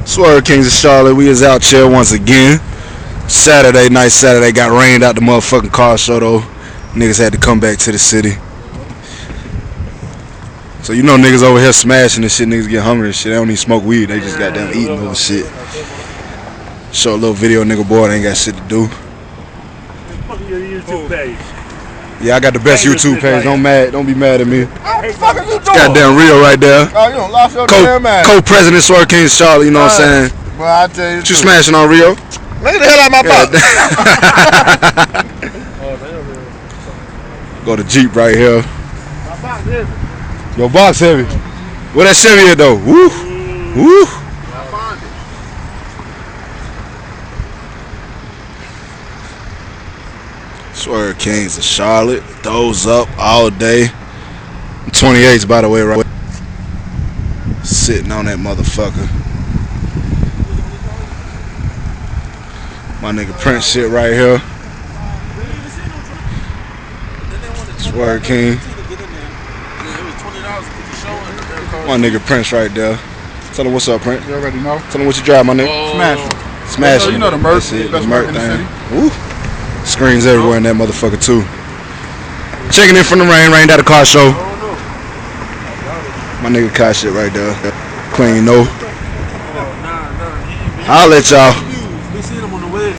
Swerve Kings of Charlotte, we is out here once again. Saturday night, got rained out the motherfucking car show though. Niggas had to come back to the city. So you know niggas over here smashing and shit, niggas get hungry and shit. They don't even smoke weed, they just got down eating over shit. Show a little video, nigga boy, they ain't got shit to do. Your YouTube page. Yeah, I got the best YouTube page. Don't be mad at me. What the fuck are you doing? Goddamn real right there. Oh, you done lost your damn mind. Co-president Swerve Kings of Charlotte, you know what I'm saying? Well, I tell you. What you smashing on Rio? Look the hell out of my box. Go to Jeep right here. My box heavy. Your box heavy. Where that Chevy at though? Woo! Woo! I found it. Swerve Kings of Charlotte. Those up all day. 28s by the way, right? Sitting on that motherfucker. My nigga Prince shit right here. Swerve King. My nigga Prince right there. Tell him what's up, Prince. You already know. Tell him what you drive, my nigga. Smash it. You know the merch. The merch thing. Woo. Screens everywhere in that motherfucker too. Checking in from the rained out the car show. My nigga car shit right there. Clean, no. I'll let y'all.